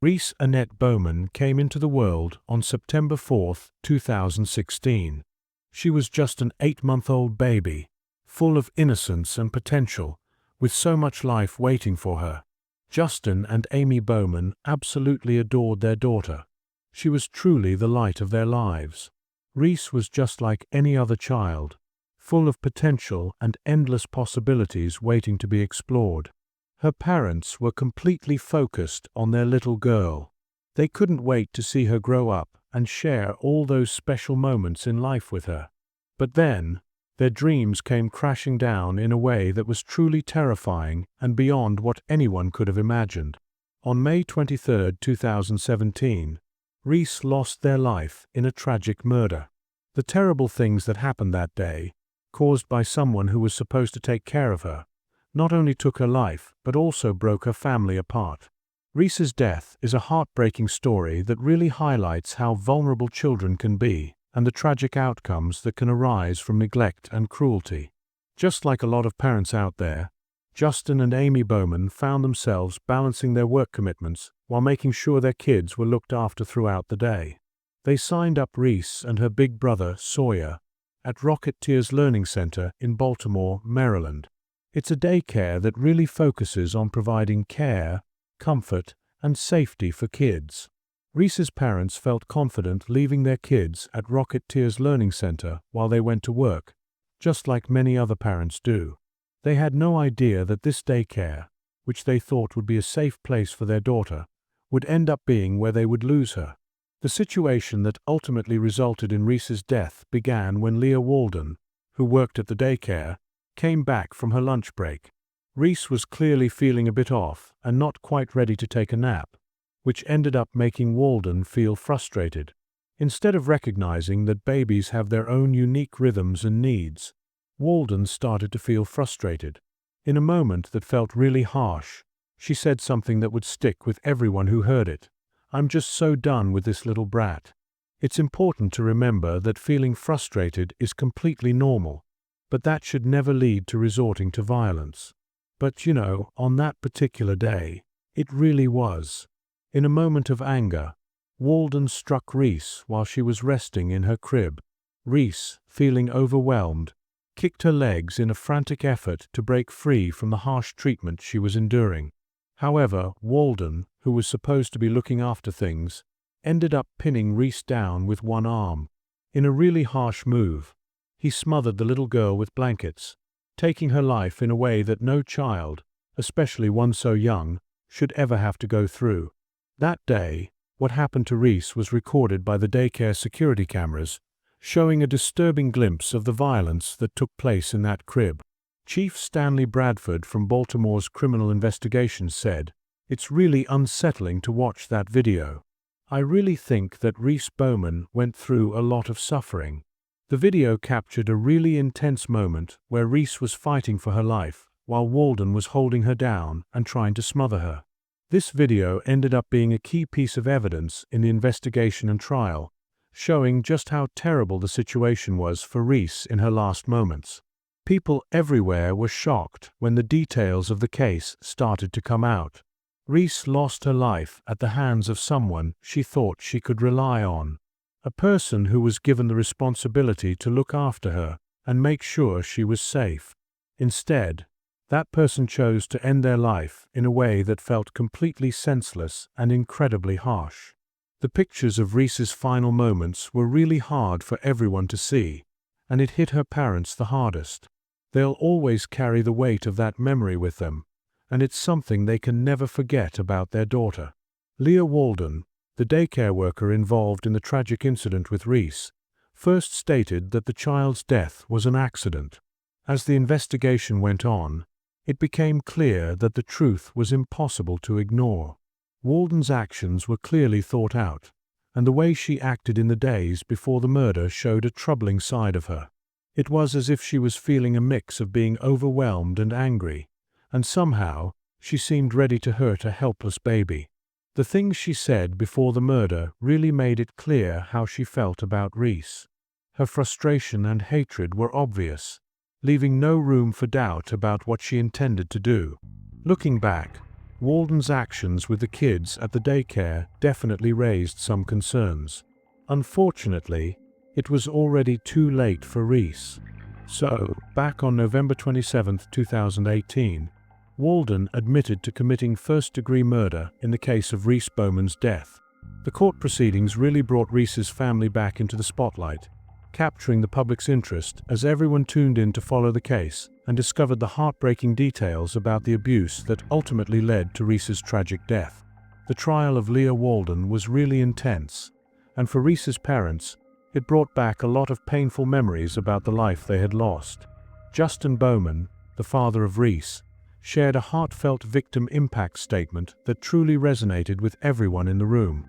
Reese Annette Bowman came into the world on September 4, 2016. She was just an 8-month-old baby, full of innocence and potential, with so much life waiting for her. Justin and Amy Bowman absolutely adored their daughter. She was truly the light of their lives. Reese was just like any other child, full of potential and endless possibilities waiting to be explored. Her parents were completely focused on their little girl. They couldn't wait to see her grow up and share all those special moments in life with her. But then, their dreams came crashing down in a way that was truly terrifying and beyond what anyone could have imagined. On May 23, 2017, Reese lost their life in a tragic murder. The terrible things that happened that day, caused by someone who was supposed to take care of her, not only took her life but also broke her family apart. Reese's death is a heartbreaking story that really highlights how vulnerable children can be and the tragic outcomes that can arise from neglect and cruelty. Just like a lot of parents out there, Justin and Amy Bowman found themselves balancing their work commitments while making sure their kids were looked after throughout the day. They signed up Reese and her big brother, Sawyer, at Rocketeers Learning Center in Baltimore, Maryland. It's a daycare that really focuses on providing care, comfort, and safety for kids. Reese's parents felt confident leaving their kids at Rocketeers Learning Center while they went to work, just like many other parents do. They had no idea that this daycare, which they thought would be a safe place for their daughter, would end up being where they would lose her. The situation that ultimately resulted in Reese's death began when Leah Walden, who worked at the daycare, came back from her lunch break. Reese was clearly feeling a bit off and not quite ready to take a nap, which ended up making Walden feel frustrated. Instead of recognizing that babies have their own unique rhythms and needs, Walden started to feel frustrated. In a moment that felt really harsh, she said something that would stick with everyone who heard it. "I'm just so done with this little brat." It's important to remember that feeling frustrated is completely normal, but that should never lead to resorting to violence. But on that particular day, it really was. In a moment of anger, Walden struck Reese while she was resting in her crib. Reese, feeling overwhelmed, kicked her legs in a frantic effort to break free from the harsh treatment she was enduring. However, Walden, who was supposed to be looking after things, ended up pinning Reese down with one arm. In a really harsh move, he smothered the little girl with blankets, taking her life in a way that no child, especially one so young, should ever have to go through. That day, what happened to Reese was recorded by the daycare security cameras, showing a disturbing glimpse of the violence that took place in that crib. Chief Stanley Bradford from Baltimore's Criminal Investigations said, "It's really unsettling to watch that video. I really think that Reese Bowman went through a lot of suffering." The video captured a really intense moment where Reese was fighting for her life while Walden was holding her down and trying to smother her. This video ended up being a key piece of evidence in the investigation and trial, showing just how terrible the situation was for Reese in her last moments. People everywhere were shocked when the details of the case started to come out. Reese lost her life at the hands of someone she thought she could rely on, a person who was given the responsibility to look after her and make sure she was safe. Instead, that person chose to end their life in a way that felt completely senseless and incredibly harsh. The pictures of Reese's final moments were really hard for everyone to see, and it hit her parents the hardest. They'll always carry the weight of that memory with them, and it's something they can never forget about their daughter. Leah Walden, the daycare worker involved in the tragic incident with Reese, first stated that the child's death was an accident. As the investigation went on, it became clear that the truth was impossible to ignore. Walden's actions were clearly thought out, and the way she acted in the days before the murder showed a troubling side of her. It was as if she was feeling a mix of being overwhelmed and angry, and somehow she seemed ready to hurt a helpless baby. The things she said before the murder really made it clear how she felt about Reese. Her frustration and hatred were obvious, leaving no room for doubt about what she intended to do. Looking back, Walden's actions with the kids at the daycare definitely raised some concerns. Unfortunately, it was already too late for Reese. So, back on November 27, 2018, Walden admitted to committing first-degree murder in the case of Reese Bowman's death. The court proceedings really brought Reese's family back into the spotlight, capturing the public's interest as everyone tuned in to follow the case and discovered the heartbreaking details about the abuse that ultimately led to Reese's tragic death. The trial of Leah Walden was really intense, and for Reese's parents, it brought back a lot of painful memories about the life they had lost. Justin Bowman, the father of Reese, shared a heartfelt victim impact statement that truly resonated with everyone in the room.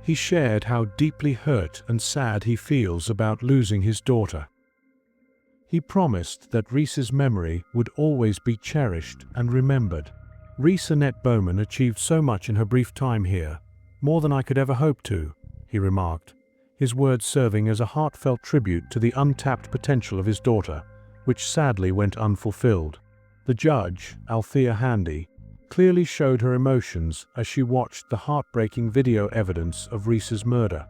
He shared how deeply hurt and sad he feels about losing his daughter. He promised that Reese's memory would always be cherished and remembered. Reese Annette Bowman achieved so much in her brief time here, more than I could ever hope to, he remarked, his words serving as a heartfelt tribute to the untapped potential of his daughter, which sadly went unfulfilled. The judge, Althea Handy, clearly showed her emotions as she watched the heartbreaking video evidence of Reese's murder.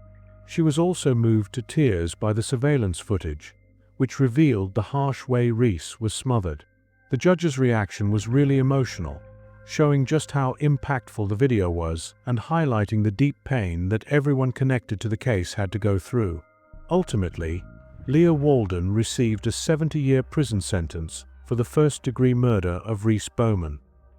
She was also moved to tears by the surveillance footage, which revealed the harsh way Reese was smothered. The judge's reaction was really emotional, showing just how impactful the video was and highlighting the deep pain that everyone connected to the case had to go through. Ultimately, Leah Walden received a 70-year prison sentence for the first-degree murder of Reese Bowman.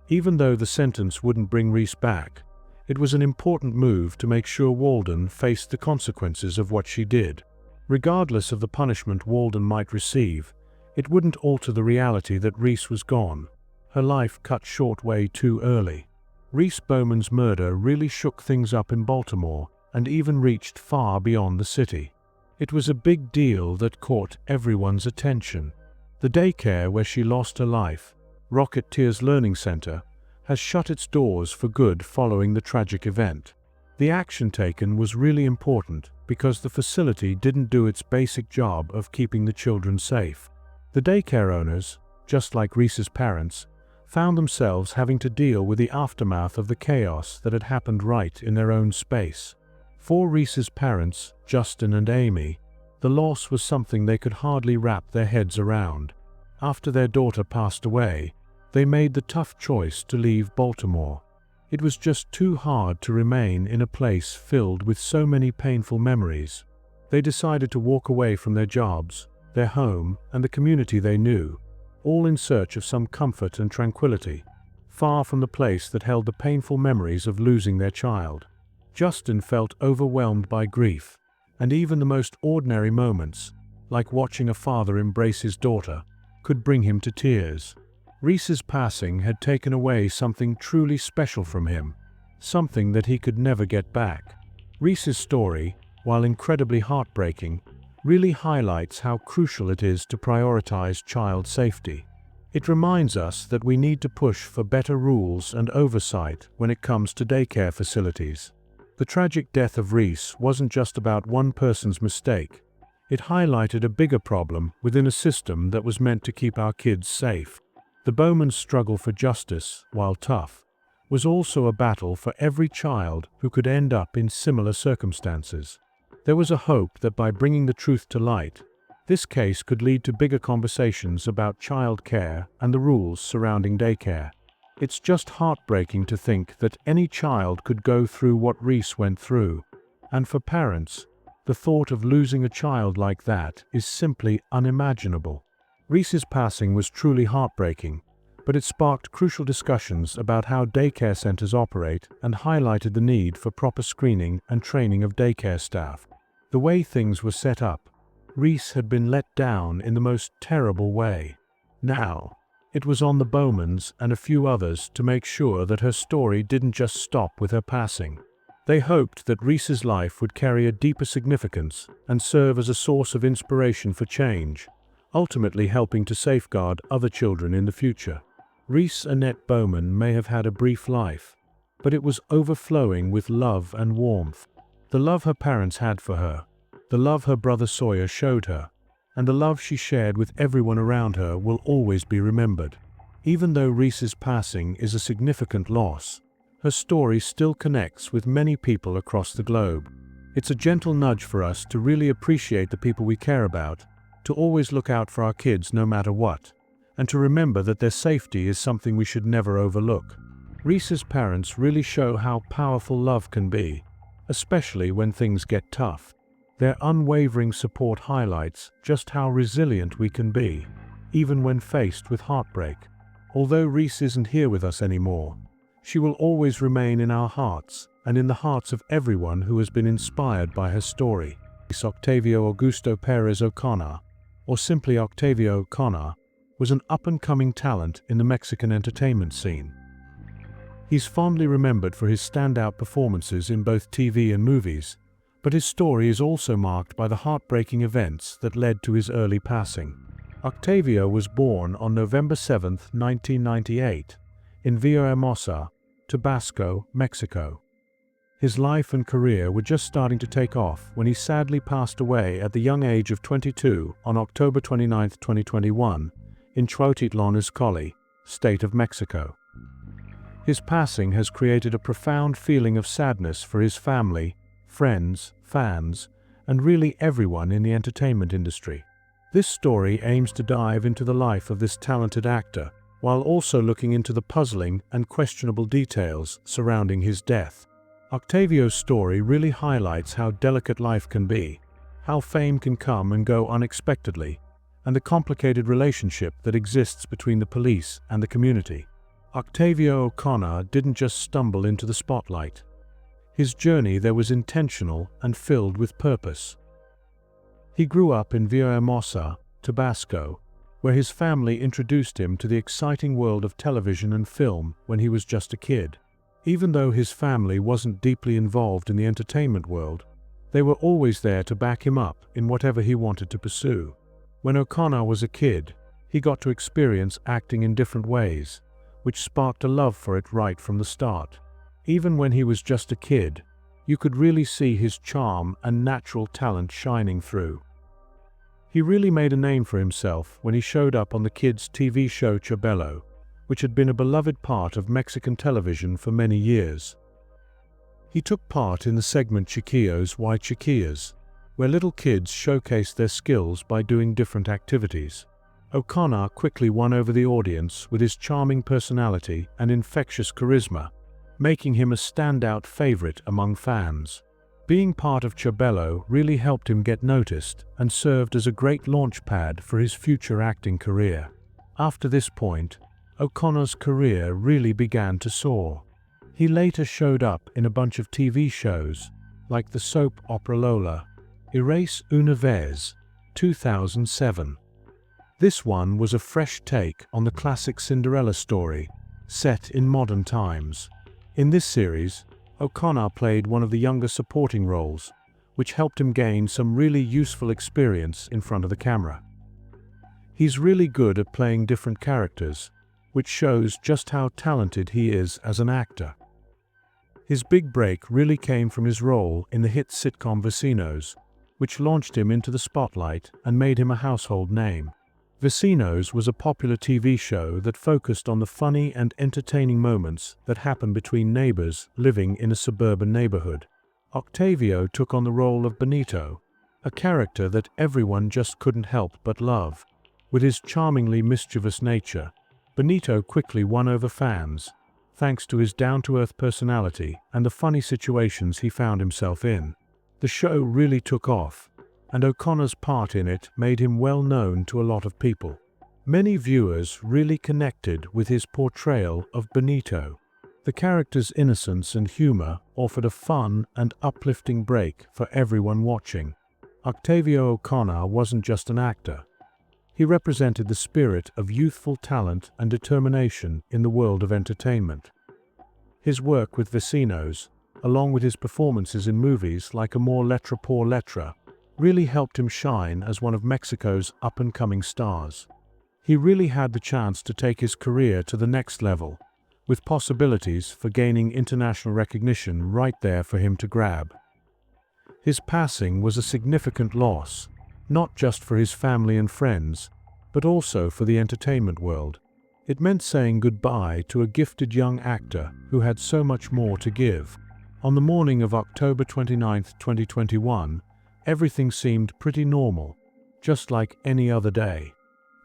Even though the sentence wouldn't bring Reese back, it was an important move to make sure Walden faced the consequences of what she did. Regardless of the punishment Walden might receive, it wouldn't alter the reality that Reese was gone, her life cut short way too early. Reese Bowman's murder really shook things up in Baltimore and even reached far beyond the city. It was a big deal that caught everyone's attention. The daycare where she lost her life, Rocket Tears Learning Center, has shut its doors for good following the tragic event. The action taken was really important because the facility didn't do its basic job of keeping the children safe. The daycare owners, just like Reese's parents, found themselves having to deal with the aftermath of the chaos that had happened right in their own space. For Reese's parents, Justin and Amy, the loss was something they could hardly wrap their heads around. After their daughter passed away, they made the tough choice to leave Baltimore. It was just too hard to remain in a place filled with so many painful memories. They decided to walk away from their jobs, their home, and the community they knew, all in search of some comfort and tranquility, far from the place that held the painful memories of losing their child. Justin felt overwhelmed by grief, and even the most ordinary moments, like watching a father embrace his daughter, could bring him to tears. Reese's passing had taken away something truly special from him, something that he could never get back. Reese's story, while incredibly heartbreaking, really highlights how crucial it is to prioritize child safety. It reminds us that we need to push for better rules and oversight when it comes to daycare facilities. The tragic death of Reese wasn't just about one person's mistake. It highlighted a bigger problem within a system that was meant to keep our kids safe. The Bowmans' struggle for justice, while tough, was also a battle for every child who could end up in similar circumstances. There was a hope that by bringing the truth to light, this case could lead to bigger conversations about child care and the rules surrounding daycare. It's just heartbreaking to think that any child could go through what Reese went through. And for parents, the thought of losing a child like that is simply unimaginable. Reese's passing was truly heartbreaking, but it sparked crucial discussions about how daycare centers operate and highlighted the need for proper screening and training of daycare staff. The way things were set up, Reese had been let down in the most terrible way. Now, it was on the Bowmans and a few others to make sure that her story didn't just stop with her passing. They hoped that Reese's life would carry a deeper significance and serve as a source of inspiration for change, ultimately helping to safeguard other children in the future. Reese Annette Bowman may have had a brief life, but it was overflowing with love and warmth. The love her parents had for her, the love her brother Sawyer showed her, and the love she shared with everyone around her will always be remembered. Even though Reese's passing is a significant loss, her story still connects with many people across the globe. It's a gentle nudge for us to really appreciate the people we care about, to always look out for our kids no matter what, and to remember that their safety is something we should never overlook. Reese's parents really show how powerful love can be, especially when things get tough. Their unwavering support highlights just how resilient we can be, even when faced with heartbreak. Although Reese isn't here with us anymore, she will always remain in our hearts and in the hearts of everyone who has been inspired by her story. Octavio Augusto Perez O'Connor, or simply Octavio O'Connor, was an up-and-coming talent in the Mexican entertainment scene. He's fondly remembered for his standout performances in both TV and movies, but his story is also marked by the heartbreaking events that led to his early passing. Octavio was born on November 7, 1998, in Villahermosa, Tabasco, Mexico. His life and career were just starting to take off when he sadly passed away at the young age of 22 on October 29, 2021, in Cuautitlán Izcalli, state of Mexico. His passing has created a profound feeling of sadness for his family, friends, fans, and really everyone in the entertainment industry. This story aims to dive into the life of this talented actor, while also looking into the puzzling and questionable details surrounding his death. Octavio's story really highlights how delicate life can be, how fame can come and go unexpectedly, and the complicated relationship that exists between the police and the community. Octavio O'Connor didn't just stumble into the spotlight. His journey there was intentional and filled with purpose. He grew up in Villahermosa, Tabasco, where his family introduced him to the exciting world of television and film when he was just a kid. Even though his family wasn't deeply involved in the entertainment world, they were always there to back him up in whatever he wanted to pursue. When O'Connor was a kid, he got to experience acting in different ways, which sparked a love for it right from the start. Even when he was just a kid, you could really see his charm and natural talent shining through. He really made a name for himself when he showed up on the kids' TV show Chabelo, which had been a beloved part of Mexican television for many years. He took part in the segment Chiquillos y Chiquillas, where little kids showcased their skills by doing different activities. O'Connor quickly won over the audience with his charming personality and infectious charisma, making him a standout favorite among fans. Being part of Chabelo really helped him get noticed and served as a great launch pad for his future acting career. After this point, O'Connor's career really began to soar. He later showed up in a bunch of TV shows, like the soap opera Lola, Erase una vez, 2007. This one was a fresh take on the classic Cinderella story, set in modern times. In this series, O'Connor played one of the younger supporting roles, which helped him gain some really useful experience in front of the camera. He's really good at playing different characters, which shows just how talented he is as an actor. His big break really came from his role in the hit sitcom Vecinos, which launched him into the spotlight and made him a household name. Vecinos was a popular TV show that focused on the funny and entertaining moments that happen between neighbors living in a suburban neighborhood. Octavio took on the role of Benito, a character that everyone just couldn't help but love. With his charmingly mischievous nature, Benito quickly won over fans, thanks to his down-to-earth personality and the funny situations he found himself in. The show really took off, and O'Connor's part in it made him well known to a lot of people. Many viewers really connected with his portrayal of Benito. The character's innocence and humor offered a fun and uplifting break for everyone watching. Octavio O'Connor wasn't just an actor. He represented the spirit of youthful talent and determination in the world of entertainment. His work with Vecinos, along with his performances in movies like Amor Letra por Letra, really helped him shine as one of Mexico's up-and-coming stars. He really had the chance to take his career to the next level, with possibilities for gaining international recognition right there for him to grab. His passing was a significant loss, not just for his family and friends, but also for the entertainment world. It meant saying goodbye to a gifted young actor who had so much more to give. On the morning of October 29, 2021, everything seemed pretty normal, just like any other day.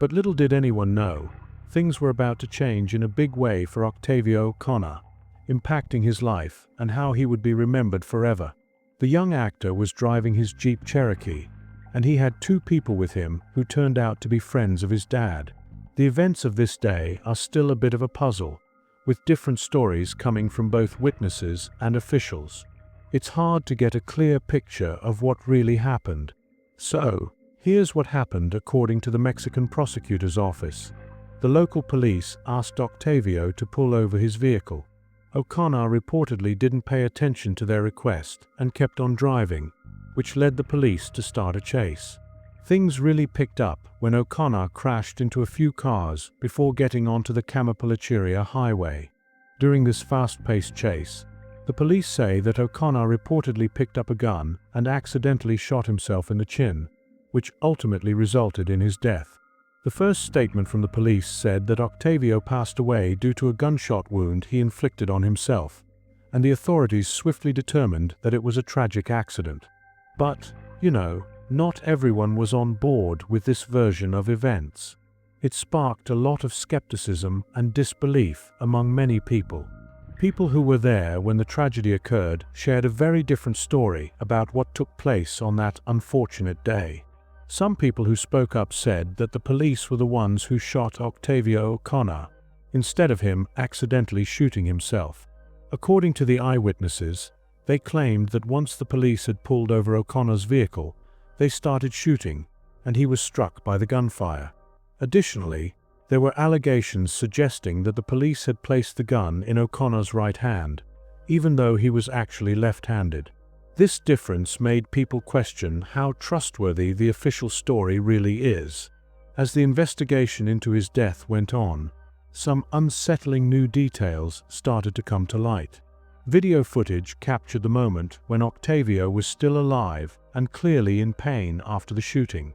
But little did anyone know, things were about to change in a big way for Octavio O'Connor, impacting his life and how he would be remembered forever. The young actor was driving his Jeep Cherokee, and he had two people with him who turned out to be friends of his dad. The events of this day are still a bit of a puzzle, with different stories coming from both witnesses and officials. It's hard to get a clear picture of what really happened. So, here's what happened according to the Mexican prosecutor's office. The local police asked Octavio to pull over his vehicle. O'Connor reportedly didn't pay attention to their request and kept on driving, which led the police to start a chase. Things really picked up when O'Connor crashed into a few cars before getting onto the Camapalachiria highway. During this fast-paced chase, the police say that O'Connor reportedly picked up a gun and accidentally shot himself in the chin, which ultimately resulted in his death. The first statement from the police said that Octavio passed away due to a gunshot wound he inflicted on himself, and the authorities swiftly determined that it was a tragic accident. But, not everyone was on board with this version of events. It sparked a lot of skepticism and disbelief among many people. People who were there when the tragedy occurred shared a very different story about what took place on that unfortunate day. Some people who spoke up said that the police were the ones who shot Octavio O'Connor, instead of him accidentally shooting himself. According to the eyewitnesses, they claimed that once the police had pulled over O'Connor's vehicle, they started shooting, and he was struck by the gunfire. Additionally, there were allegations suggesting that the police had placed the gun in O'Connor's right hand, even though he was actually left-handed. This difference made people question how trustworthy the official story really is. As the investigation into his death went on, some unsettling new details started to come to light. Video footage captured the moment when Octavio was still alive and clearly in pain after the shooting.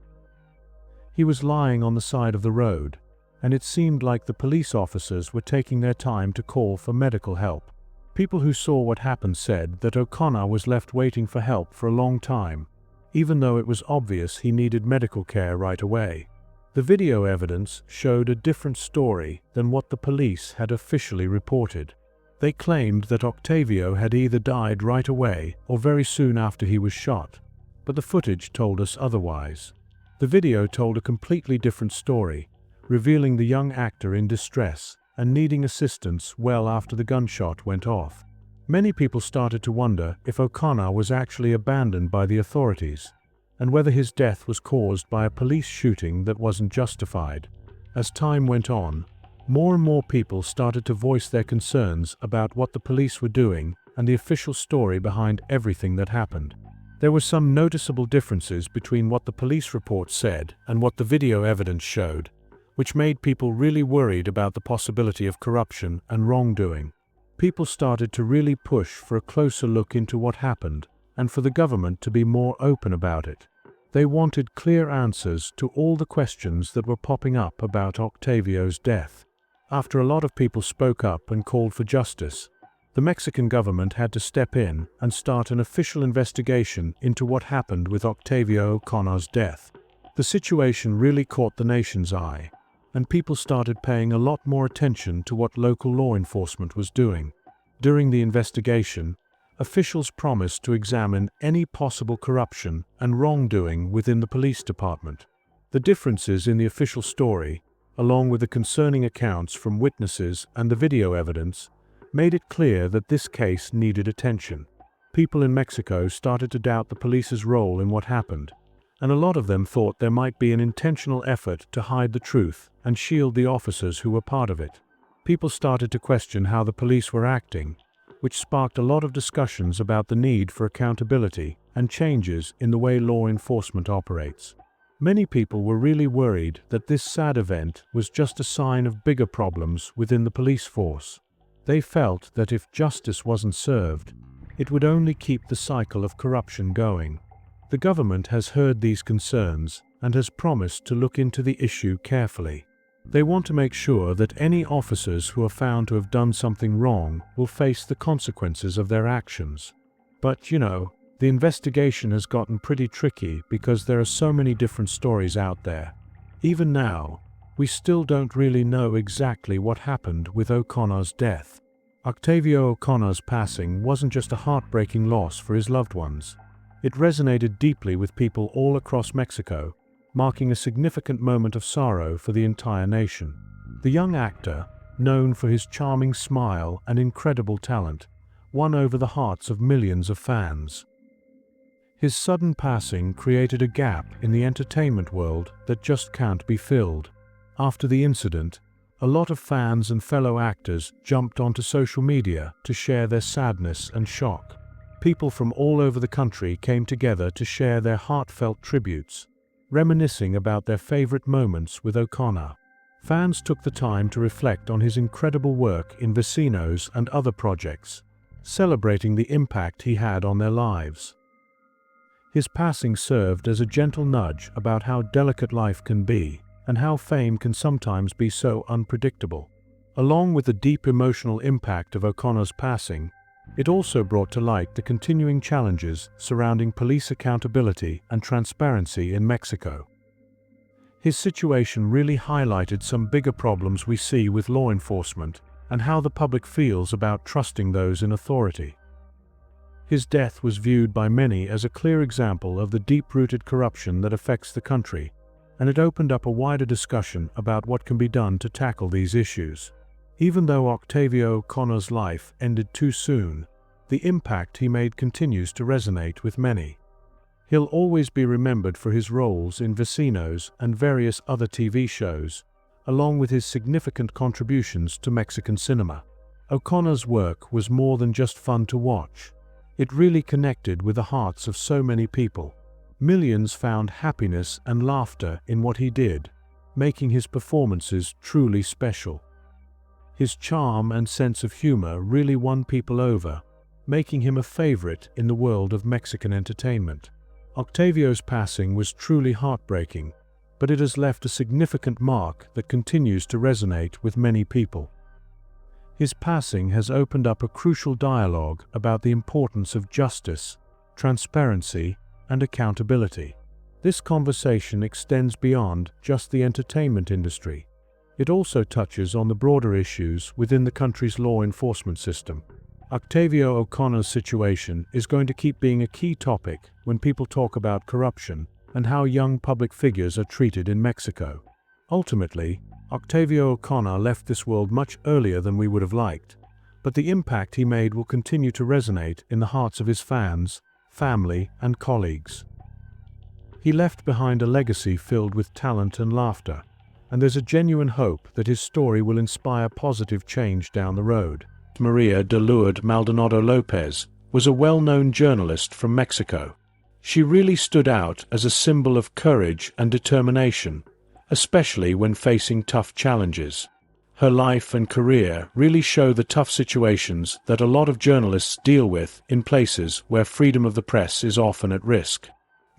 He was lying on the side of the road, and it seemed like the police officers were taking their time to call for medical help. People who saw what happened said that O'Connor was left waiting for help for a long time, even though it was obvious he needed medical care right away. The video evidence showed a different story than what the police had officially reported. They claimed that Octavio had either died right away or very soon after he was shot, but the footage told us otherwise. The video told a completely different story, revealing the young actor in distress and needing assistance well after the gunshot went off. Many people started to wonder if O'Connor was actually abandoned by the authorities, and whether his death was caused by a police shooting that wasn't justified. As time went on, more and more people started to voice their concerns about what the police were doing and the official story behind everything that happened. There were some noticeable differences between what the police report said and what the video evidence showed, which made people really worried about the possibility of corruption and wrongdoing. People started to really push for a closer look into what happened and for the government to be more open about it. They wanted clear answers to all the questions that were popping up about Octavio's death. After a lot of people spoke up and called for justice, the Mexican government had to step in and start an official investigation into what happened with Octavio O'Connor's death. The situation really caught the nation's eye, and people started paying a lot more attention to what local law enforcement was doing. During the investigation, officials promised to examine any possible corruption and wrongdoing within the police department. The differences in the official story, along with the concerning accounts from witnesses and the video evidence, made it clear that this case needed attention. People in Mexico started to doubt the police's role in what happened, and a lot of them thought there might be an intentional effort to hide the truth and shield the officers who were part of it. People started to question how the police were acting, which sparked a lot of discussions about the need for accountability and changes in the way law enforcement operates. Many people were really worried that this sad event was just a sign of bigger problems within the police force. They felt that if justice wasn't served, it would only keep the cycle of corruption going. The government has heard these concerns and has promised to look into the issue carefully. They want to make sure that any officers who are found to have done something wrong will face the consequences of their actions. But, the investigation has gotten pretty tricky because there are so many different stories out there. Even now, we still don't really know exactly what happened with O'Connor's death. Octavio O'Connor's passing wasn't just a heartbreaking loss for his loved ones. It resonated deeply with people all across Mexico, marking a significant moment of sorrow for the entire nation. The young actor, known for his charming smile and incredible talent, won over the hearts of millions of fans. His sudden passing created a gap in the entertainment world that just can't be filled. After the incident, a lot of fans and fellow actors jumped onto social media to share their sadness and shock. People from all over the country came together to share their heartfelt tributes, reminiscing about their favorite moments with O'Connor. Fans took the time to reflect on his incredible work in Vecinos and other projects, celebrating the impact he had on their lives. His passing served as a gentle nudge about how delicate life can be and how fame can sometimes be so unpredictable. Along with the deep emotional impact of O'Connor's passing, it also brought to light the continuing challenges surrounding police accountability and transparency in Mexico. His situation really highlighted some bigger problems we see with law enforcement and how the public feels about trusting those in authority. His death was viewed by many as a clear example of the deep-rooted corruption that affects the country, and it opened up a wider discussion about what can be done to tackle these issues. Even though Octavio O'Connor's life ended too soon, the impact he made continues to resonate with many. He'll always be remembered for his roles in Vecinos and various other TV shows, along with his significant contributions to Mexican cinema. O'Connor's work was more than just fun to watch. It really connected with the hearts of so many people. Millions found happiness and laughter in what he did, making his performances truly special. His charm and sense of humor really won people over, making him a favorite in the world of Mexican entertainment. Octavio's passing was truly heartbreaking, but it has left a significant mark that continues to resonate with many people. His passing has opened up a crucial dialogue about the importance of justice, transparency, and accountability. This conversation extends beyond just the entertainment industry. It also touches on the broader issues within the country's law enforcement system. Octavio O'Connor's situation is going to keep being a key topic when people talk about corruption and how young public figures are treated in Mexico. Ultimately, Octavio O'Connor left this world much earlier than we would have liked, but the impact he made will continue to resonate in the hearts of his fans, family, and colleagues. He left behind a legacy filled with talent and laughter, and there's a genuine hope that his story will inspire positive change down the road. Maria de Lourdes Maldonado Lopez was a well-known journalist from Mexico. She really stood out as a symbol of courage and determination, especially when facing tough challenges. Her life and career really show the tough situations that a lot of journalists deal with in places where freedom of the press is often at risk.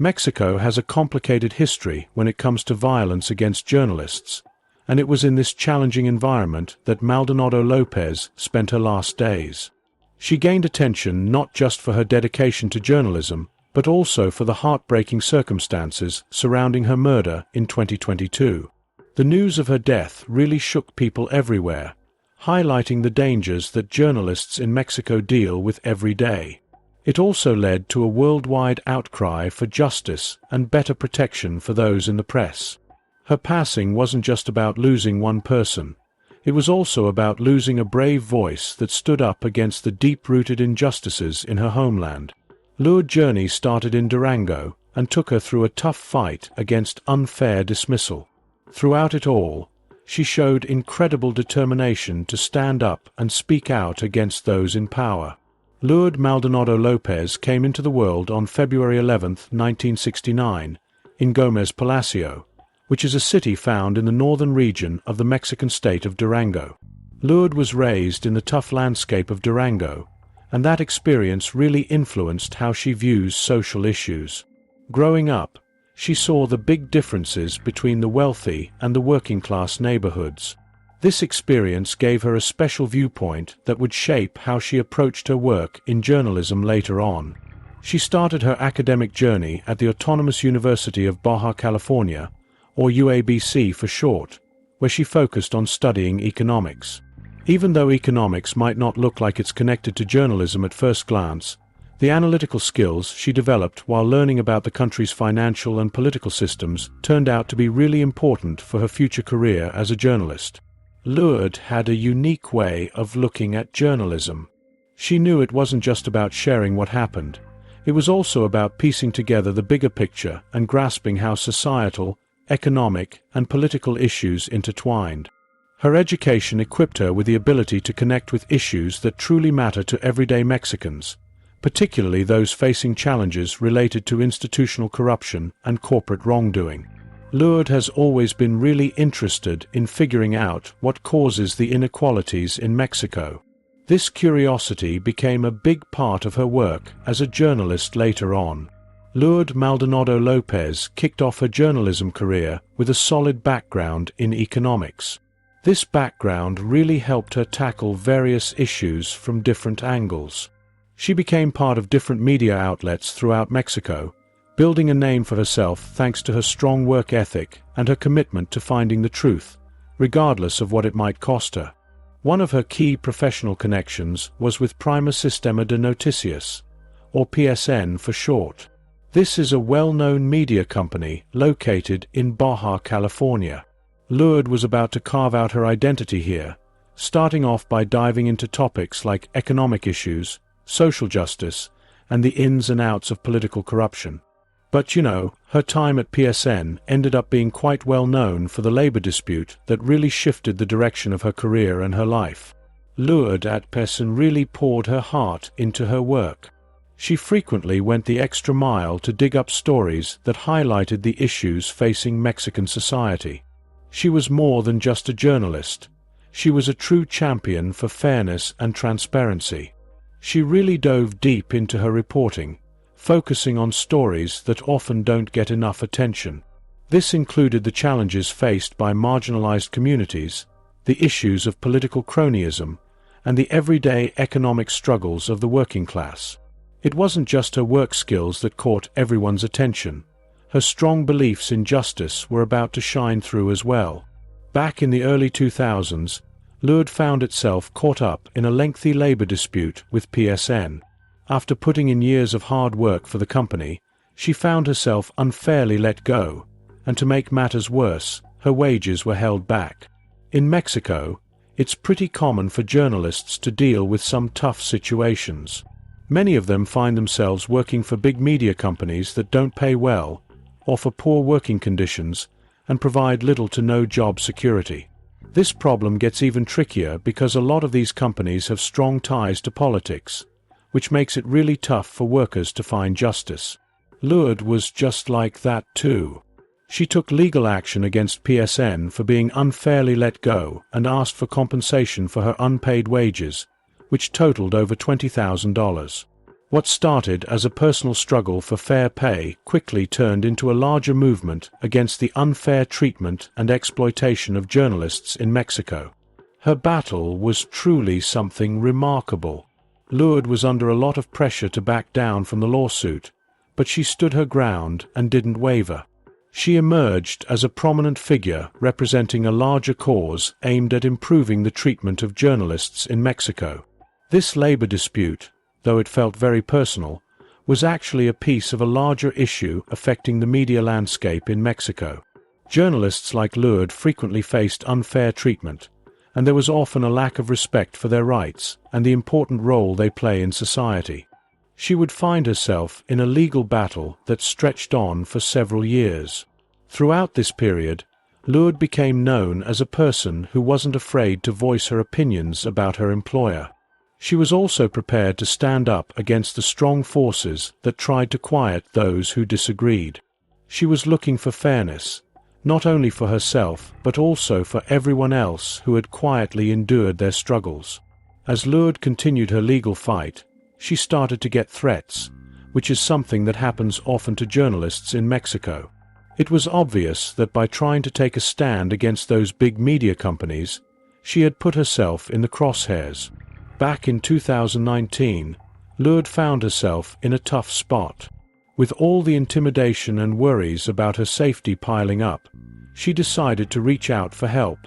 Mexico has a complicated history when it comes to violence against journalists, and it was in this challenging environment that Maldonado Lopez spent her last days. She gained attention not just for her dedication to journalism, but also for the heartbreaking circumstances surrounding her murder in 2022. The news of her death really shook people everywhere, highlighting the dangers that journalists in Mexico deal with every day. It also led to a worldwide outcry for justice and better protection for those in the press. Her passing wasn't just about losing one person. It was also about losing a brave voice that stood up against the deep-rooted injustices in her homeland. Lourdes' journey started in Durango and took her through a tough fight against unfair dismissal. Throughout it all, she showed incredible determination to stand up and speak out against those in power. Lourdes Maldonado Lopez came into the world on February 11, 1969, in Gómez Palacio, which is a city found in the northern region of the Mexican state of Durango. Lourdes was raised in the tough landscape of Durango, and that experience really influenced how she views social issues. Growing up, She saw the big differences between the wealthy and the working-class neighborhoods. This experience gave her a special viewpoint that would shape how she approached her work in journalism later on. She started her academic journey at the Autonomous University of Baja California, or UABC for short, where she focused on studying economics. Even though economics might not look like it's connected to journalism at first glance, the analytical skills she developed while learning about the country's financial and political systems turned out to be really important for her future career as a journalist. Lourdes had a unique way of looking at journalism. She knew it wasn't just about sharing what happened. It was also about piecing together the bigger picture and grasping how societal, economic, and political issues intertwined. Her education equipped her with the ability to connect with issues that truly matter to everyday Mexicans, particularly those facing challenges related to institutional corruption and corporate wrongdoing. Lourdes has always been really interested in figuring out what causes the inequalities in Mexico. This curiosity became a big part of her work as a journalist later on. Lourdes Maldonado Lopez kicked off her journalism career with a solid background in economics. This background really helped her tackle various issues from different angles. She became part of different media outlets throughout Mexico, building a name for herself thanks to her strong work ethic and her commitment to finding the truth, regardless of what it might cost her. One of her key professional connections was with Prima Sistema de Noticias, or PSN for short. This is a well-known media company located in Baja California. Lourdes was about to carve out her identity here, starting off by diving into topics like economic issues, social justice, and the ins and outs of political corruption. But her time at PSN ended up being quite well known for the labor dispute that really shifted the direction of her career and her life. Lourdes at PSN really poured her heart into her work. She frequently went the extra mile to dig up stories that highlighted the issues facing Mexican society. She was more than just a journalist. She was a true champion for fairness and transparency. She really dove deep into her reporting, focusing on stories that often don't get enough attention. This included the challenges faced by marginalized communities, the issues of political cronyism, and the everyday economic struggles of the working class. It wasn't just her work skills that caught everyone's attention. Her strong beliefs in justice were about to shine through as well. Back in the early 2000s, Lourdes found itself caught up in a lengthy labor dispute with PSN. After putting in years of hard work for the company, she found herself unfairly let go, and to make matters worse, her wages were held back. In Mexico, it's pretty common for journalists to deal with some tough situations. Many of them find themselves working for big media companies that don't pay well, or for poor working conditions, and provide little to no job security. This problem gets even trickier because a lot of these companies have strong ties to politics, which makes it really tough for workers to find justice. Lourdes was just like that too. She took legal action against PSN for being unfairly let go and asked for compensation for her unpaid wages, which totaled over $20,000. What started as a personal struggle for fair pay quickly turned into a larger movement against the unfair treatment and exploitation of journalists in Mexico. Her battle was truly something remarkable. Lourdes was under a lot of pressure to back down from the lawsuit, but she stood her ground and didn't waver. She emerged as a prominent figure representing a larger cause aimed at improving the treatment of journalists in Mexico. This labor dispute, though it felt very personal, was actually a piece of a larger issue affecting the media landscape in Mexico. Journalists like Lourdes frequently faced unfair treatment, and there was often a lack of respect for their rights and the important role they play in society. She would find herself in a legal battle that stretched on for several years. Throughout this period, Lourdes became known as a person who wasn't afraid to voice her opinions about her employer. She was also prepared to stand up against the strong forces that tried to quiet those who disagreed. She was looking for fairness, not only for herself but also for everyone else who had quietly endured their struggles. As Lourdes continued her legal fight, she started to get threats, which is something that happens often to journalists in Mexico. It was obvious that by trying to take a stand against those big media companies, she had put herself in the crosshairs. Back in 2019, Lourdes found herself in a tough spot. With all the intimidation and worries about her safety piling up, she decided to reach out for help.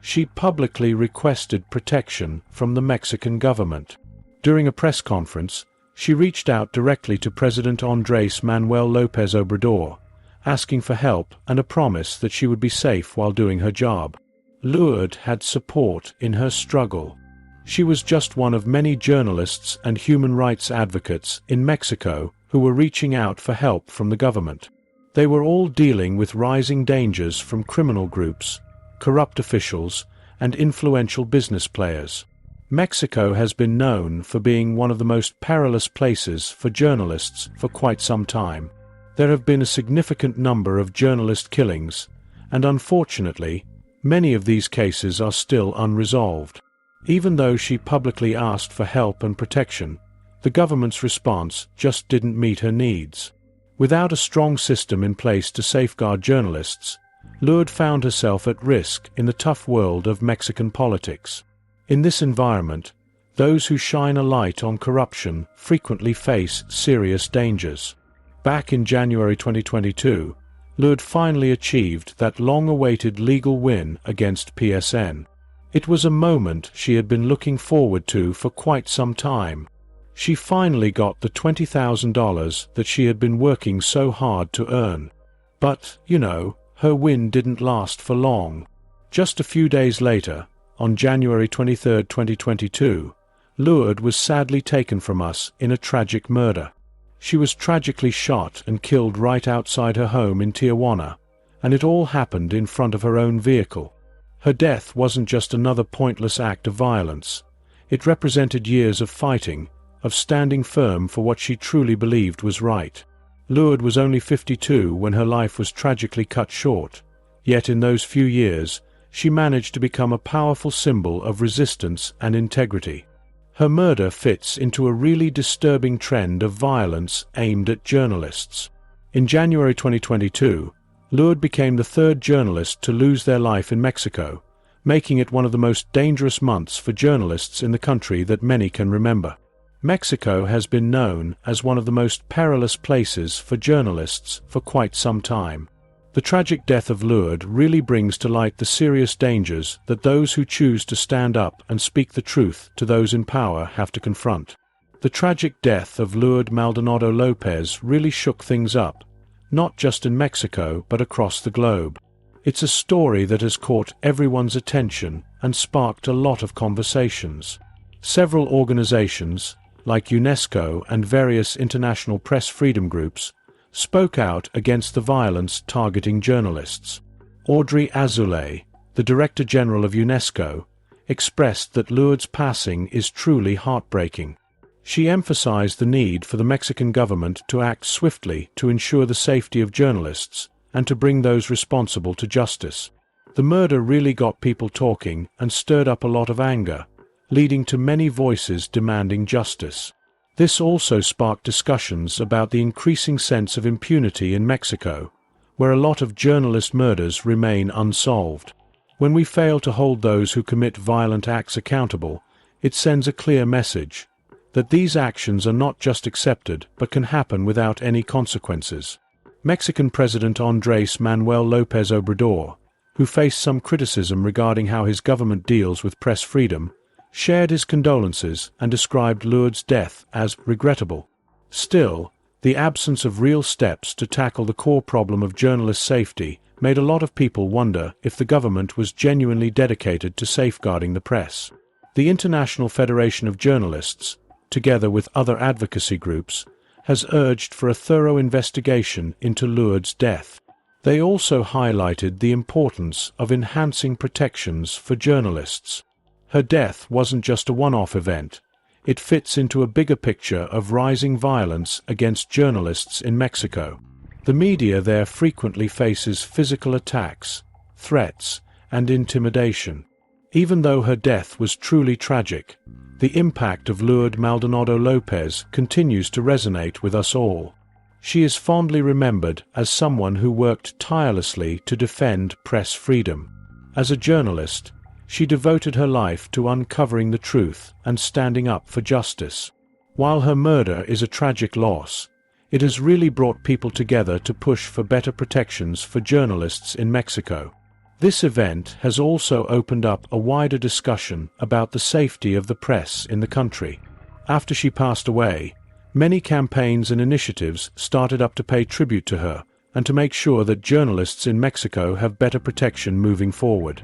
She publicly requested protection from the Mexican government. During a press conference, she reached out directly to President Andrés Manuel López Obrador, asking for help and a promise that she would be safe while doing her job. Lourdes had support in her struggle. She was just one of many journalists and human rights advocates in Mexico who were reaching out for help from the government. They were all dealing with rising dangers from criminal groups, corrupt officials, and influential business players. Mexico has been known for being one of the most perilous places for journalists for quite some time. There have been a significant number of journalist killings, and unfortunately, many of these cases are still unresolved. Even though she publicly asked for help and protection, the government's response just didn't meet her needs. Without a strong system in place to safeguard journalists, Lourdes found herself at risk in the tough world of Mexican politics. In this environment, those who shine a light on corruption frequently face serious dangers. Back in January 2022, Lourdes finally achieved that long-awaited legal win against PSN. It was a moment she had been looking forward to for quite some time. She finally got the $20,000 that she had been working so hard to earn. But, her win didn't last for long. Just a few days later, on January 23, 2022, Lourdes was sadly taken from us in a tragic murder. She was tragically shot and killed right outside her home in Tijuana, and it all happened in front of her own vehicle. Her death wasn't just another pointless act of violence. It represented years of fighting, of standing firm for what she truly believed was right. Lourdes was only 52 when her life was tragically cut short, yet in those few years, she managed to become a powerful symbol of resistance and integrity. Her murder fits into a really disturbing trend of violence aimed at journalists. In January 2022, Lourdes became the third journalist to lose their life in Mexico, making it one of the most dangerous months for journalists in the country that many can remember. Mexico has been known as one of the most perilous places for journalists for quite some time. The tragic death of Lourdes really brings to light the serious dangers that those who choose to stand up and speak the truth to those in power have to confront. The tragic death of Lourdes Maldonado Lopez really shook things up, not just in Mexico but across the globe. It's a story that has caught everyone's attention and sparked a lot of conversations. Several organizations, like UNESCO and various international press freedom groups, spoke out against the violence targeting journalists. Audrey Azoulay, the Director General of UNESCO, expressed that Lourdes' passing is truly heartbreaking. She emphasized the need for the Mexican government to act swiftly to ensure the safety of journalists and to bring those responsible to justice. The murder really got people talking and stirred up a lot of anger, leading to many voices demanding justice. This also sparked discussions about the increasing sense of impunity in Mexico, where a lot of journalist murders remain unsolved. When we fail to hold those who commit violent acts accountable, it sends a clear message that these actions are not just accepted but can happen without any consequences. Mexican President Andrés Manuel López Obrador, who faced some criticism regarding how his government deals with press freedom, shared his condolences and described Lourdes' death as regrettable. Still, the absence of real steps to tackle the core problem of journalist safety made a lot of people wonder if the government was genuinely dedicated to safeguarding the press. The International Federation of Journalists, together with other advocacy groups, has urged for a thorough investigation into Lourdes' death. They also highlighted the importance of enhancing protections for journalists. Her death wasn't just a one-off event. It fits into a bigger picture of rising violence against journalists in Mexico. The media there frequently faces physical attacks, threats, and intimidation. Even though her death was truly tragic, the impact of Lourdes Maldonado Lopez continues to resonate with us all. She is fondly remembered as someone who worked tirelessly to defend press freedom. As a journalist, she devoted her life to uncovering the truth and standing up for justice. While her murder is a tragic loss, it has really brought people together to push for better protections for journalists in Mexico. This event has also opened up a wider discussion about the safety of the press in the country. After she passed away, many campaigns and initiatives started up to pay tribute to her and to make sure that journalists in Mexico have better protection moving forward.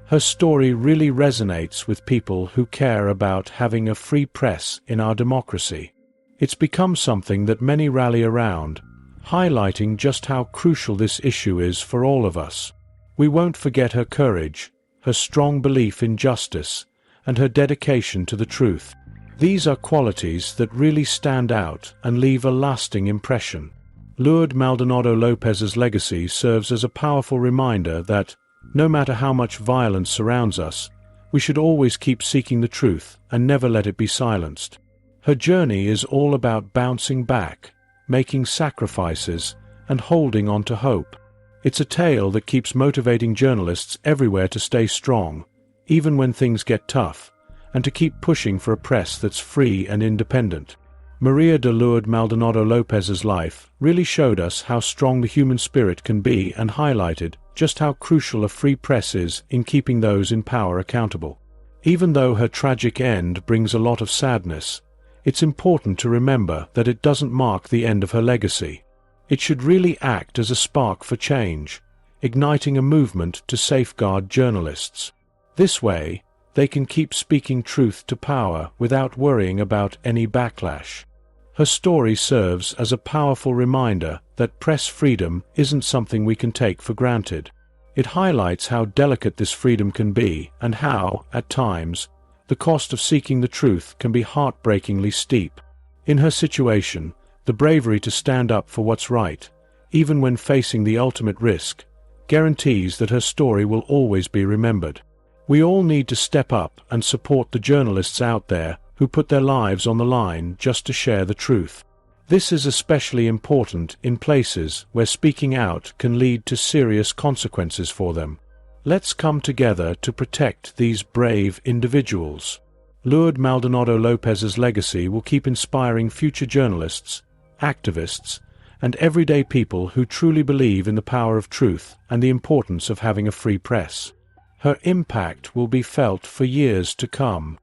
Her story really resonates with people who care about having a free press in our democracy. It's become something that many rally around, highlighting just how crucial this issue is for all of us. We won't forget her courage, her strong belief in justice, and her dedication to the truth. These are qualities that really stand out and leave a lasting impression. Lourdes Maldonado Lopez's legacy serves as a powerful reminder that, no matter how much violence surrounds us, we should always keep seeking the truth and never let it be silenced. Her journey is all about bouncing back, making sacrifices, and holding on to hope. It's a tale that keeps motivating journalists everywhere to stay strong, even when things get tough, and to keep pushing for a press that's free and independent. Maria de Lourdes Maldonado Lopez's life really showed us how strong the human spirit can be and highlighted just how crucial a free press is in keeping those in power accountable. Even though her tragic end brings a lot of sadness, it's important to remember that it doesn't mark the end of her legacy. It should really act as a spark for change, igniting a movement to safeguard journalists. This way, they can keep speaking truth to power without worrying about any backlash. Her story serves as a powerful reminder that press freedom isn't something we can take for granted. It highlights how delicate this freedom can be and how, at times, the cost of seeking the truth can be heartbreakingly steep. In her situation, the bravery to stand up for what's right, even when facing the ultimate risk, guarantees that her story will always be remembered. We all need to step up and support the journalists out there who put their lives on the line just to share the truth. This is especially important in places where speaking out can lead to serious consequences for them. Let's come together to protect these brave individuals. Lourdes Maldonado Lopez's legacy will keep inspiring future journalists, activists, and everyday people who truly believe in the power of truth and the importance of having a free press. Her impact will be felt for years to come.